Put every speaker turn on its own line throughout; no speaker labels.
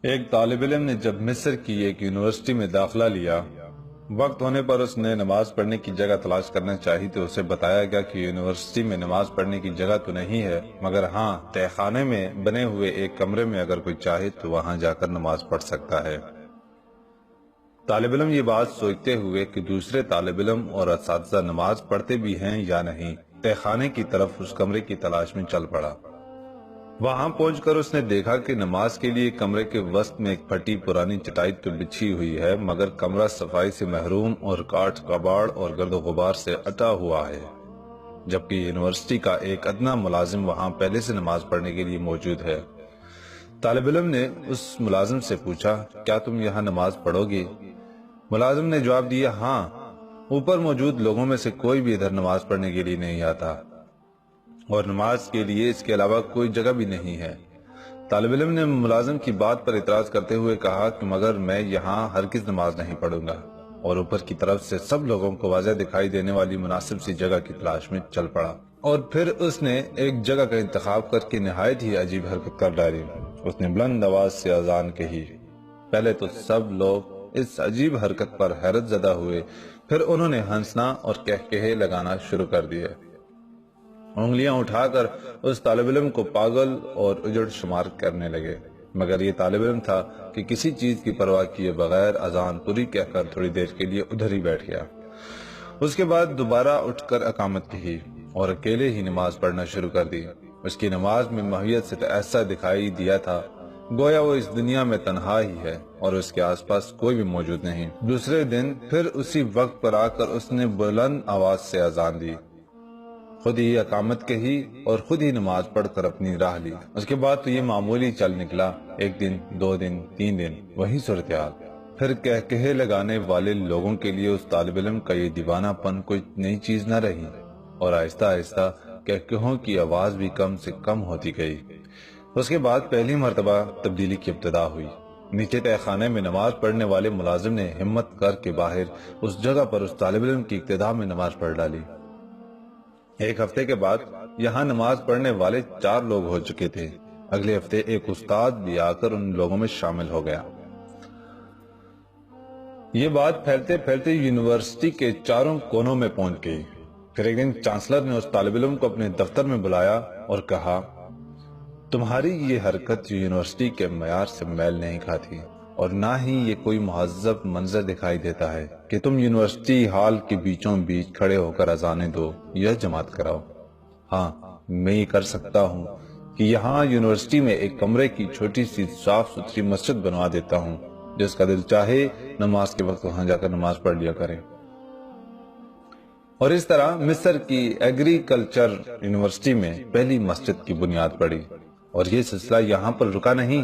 ایک طالب علم نے جب مصر کی ایک یونیورسٹی میں داخلہ لیا، وقت ہونے پر اس نے نماز پڑھنے کی جگہ تلاش کرنا چاہی تو اسے بتایا گیا کہ یونیورسٹی میں نماز پڑھنے کی جگہ تو نہیں ہے، مگر ہاں تہہ خانے میں بنے ہوئے ایک کمرے میں اگر کوئی چاہے تو وہاں جا کر نماز پڑھ سکتا ہے۔ طالب علم یہ بات سوچتے ہوئے کہ دوسرے طالب علم اور اساتذہ نماز پڑھتے بھی ہیں یا نہیں، تہہ خانے کی طرف اس کمرے کی تلاش میں چل پڑا۔ وہاں پہنچ کر اس نے دیکھا کہ نماز کے لیے کمرے کے وسط میں ایک پھٹی پرانی چٹائی تو بچھی ہوئی ہے، مگر کمرہ صفائی سے محروم اور کاٹ کباڑ اور گرد و غبار سے اٹا ہوا ہے، جبکہ یونیورسٹی کا ایک ادنا ملازم وہاں پہلے سے نماز پڑھنے کے لیے موجود ہے۔ طالب علم نے اس ملازم سے پوچھا، کیا تم یہاں نماز پڑھو گے؟ ملازم نے جواب دیا، ہاں، اوپر موجود لوگوں میں سے کوئی بھی ادھر نماز پڑھنے کے لیے نہیں آتا، اور نماز کے لیے اس کے علاوہ کوئی جگہ بھی نہیں ہے۔ طالب علم نے ملازم کی بات پر اعتراض کرتے ہوئے کہا کہ مگر میں یہاں ہرگز نماز نہیں پڑھوں گا، اور اوپر کی طرف سے سب لوگوں کو واضح دکھائی دینے والی مناسب سی جگہ کی تلاش میں چل پڑا۔ اور پھر اس نے ایک جگہ کا انتخاب کر کے نہایت ہی عجیب حرکت کر ڈالی۔ اس نے بلند آواز سے اذان کہی۔ پہلے تو سب لوگ اس عجیب حرکت پر حیرت زدہ ہوئے، پھر انہوں نے ہنسنا اور کہکہے لگانا شروع کر دیے، انگلیاں اٹھا کر اس طالب علم کو پاگل اور اجڑ شمار کرنے لگے، مگر یہ طالب علم تھا کہ کسی چیز کی پرواہ کیے بغیر اذان پوری کہہ کر تھوڑی دیر کے لیے ادھر ہی بیٹھ گیا۔ اس کے بعد دوبارہ اٹھ کر اقامت کہی اور اکیلے ہی نماز پڑھنا شروع کر دی۔ اس کی نماز میں ماہیت سے ایسا دکھائی دیا تھا گویا وہ اس دنیا میں تنہا ہی ہے اور اس کے آس پاس کوئی بھی موجود نہیں۔ دوسرے دن پھر اسی وقت پر آ کر اس نے بلند آواز سے اذان دی، خود ہی اقامت کہی اور خود ہی نماز پڑھ کر اپنی راہ لی۔ اس کے بعد تو یہ معمولی چل نکلا، ایک دن، 2 دن، 3 دن، وہی صورتحال۔ پھر کہکہے لگانے والے لوگوں کے لیے اس طالب علم کا یہ دیوانہ پن کوئی نئی چیز نہ رہی، اور آہستہ آہستہ کہکہوں کی آواز بھی کم سے کم ہوتی گئی۔ اس کے بعد پہلی مرتبہ تبدیلی کی ابتدا ہوئی۔ نیچے تہہ خانے میں نماز پڑھنے والے ملازم نے ہمت کر کے باہر اس جگہ پر اس طالب علم کی اقتدا میں نماز پڑھ ڈالی۔ ایک ہفتے کے بعد یہاں نماز پڑھنے والے 4 لوگ ہو چکے تھے۔ اگلے ہفتے ایک استاد بھی آ کر ان لوگوں میں شامل ہو گیا۔ یہ بات پھیلتے پھیلتے یونیورسٹی کے چاروں کونوں میں پہنچ گئی۔ پھر ایک دن چانسلر نے اس طالب علم کو اپنے دفتر میں بلایا اور کہا، تمہاری یہ حرکت یونیورسٹی کے معیار سے میل نہیں کھاتی، اور نہ ہی یہ کوئی مہذب منظر دکھائی دیتا ہے کہ تم یونیورسٹی ہال کے بیچوں بیچ کھڑے ہو کر اذانیں دو یا جماعت کراؤ۔ ہاں، میں یہ کر سکتا ہوں کہ یہاں یونیورسٹی میں ایک کمرے کی چھوٹی سی صاف ستھری مسجد بنوا دیتا ہوں، جس کا دل چاہے نماز کے وقت وہاں جا کر نماز پڑھ لیا کرے۔ اور اس طرح مصر کی ایگریکلچر یونیورسٹی میں پہلی مسجد کی بنیاد پڑی، اور یہ سلسلہ یہاں پر رکا نہیں،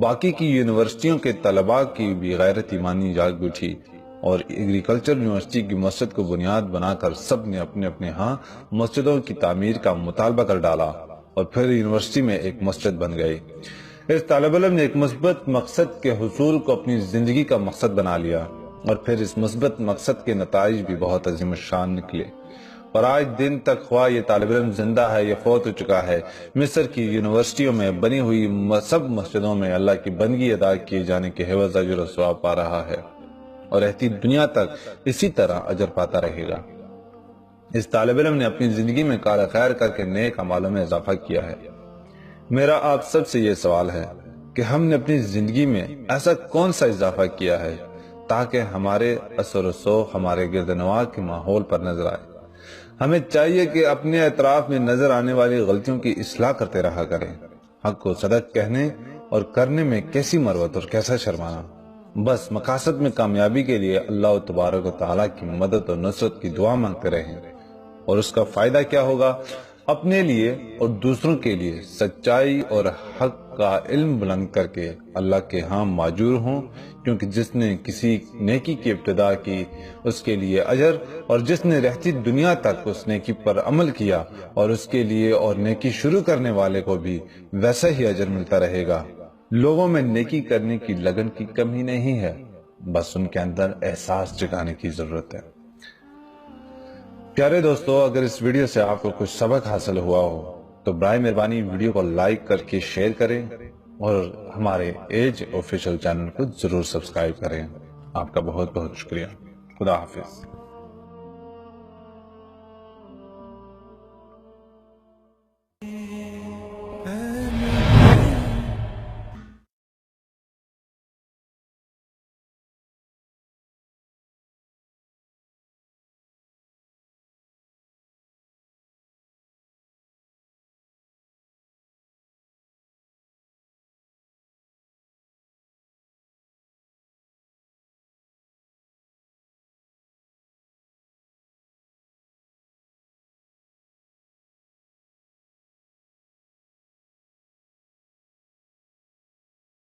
باقی کی یونیورسٹیوں کے طلباء کی بھی غیرت ایمانی جاگ اٹھی، اور ایگریکلچر یونیورسٹی کی مسجد کو بنیاد بنا کر سب نے اپنے اپنے ہاں مسجدوں کی تعمیر کا مطالبہ کر ڈالا، اور پھر یونیورسٹی میں ایک مسجد بن گئی۔ اس طالب علم نے ایک مثبت مقصد کے حصول کو اپنی زندگی کا مقصد بنا لیا، اور پھر اس مثبت مقصد کے نتائج بھی بہت عظیم الشان نکلے، اور آج دن تک خواہ یہ طالب علم زندہ ہے یا فوت ہو چکا ہے، مصر کی یونیورسٹیوں میں بنی ہوئی سب مسجدوں میں اللہ کی بندگی ادا کیے جانے کے عوض اجر و ثواب پا رہا ہے، اور رہتی دنیا تک اسی طرح اجر پاتا رہے گا۔ اس طالب علم نے اپنی زندگی میں کار خیر کر کے نیک اعمالوں میں اضافہ کیا ہے۔ میرا آپ سب سے یہ سوال ہے کہ ہم نے اپنی زندگی میں ایسا کون سا اضافہ کیا ہے تاکہ ہمارے اثر و رسوخ ہمارے گرد نواح کے ماحول پر نظر آئے۔ ہمیں چاہیے کہ اپنے اطراف میں نظر آنے والی غلطیوں کی اصلاح کرتے رہا کریں۔ حق کو صدق کہنے اور کرنے میں کیسی مروت اور کیسا شرمانا۔ بس مقاصد میں کامیابی کے لیے اللہ تبارک و تعالیٰ کی مدد اور نصرت کی دعا مانگتے رہیں، اور اس کا فائدہ کیا ہوگا؟ اپنے لیے اور دوسروں کے لیے سچائی اور حق کا علم بلند کر کے اللہ کے ہاں ماجور ہوں، کیونکہ جس نے کسی نیکی کی ابتدا کی اس کے لیے اجر، اور جس نے رہتی دنیا تک اس نیکی پر عمل کیا اور اس کے لیے اور نیکی شروع کرنے والے کو بھی ویسا ہی اجر ملتا رہے گا۔ لوگوں میں نیکی کرنے کی لگن کی کمی نہیں ہے، بس ان کے اندر احساس جگانے کی ضرورت ہے۔ پیارے دوستو، اگر اس ویڈیو سے آپ کو کچھ سبق حاصل ہوا ہو تو برائے مہربانی ویڈیو کو لائک کر کے شیئر کریں، اور ہمارے ایج آفیشیل چینل کو ضرور سبسکرائب کریں۔ آپ کا بہت بہت شکریہ۔ خدا حافظ۔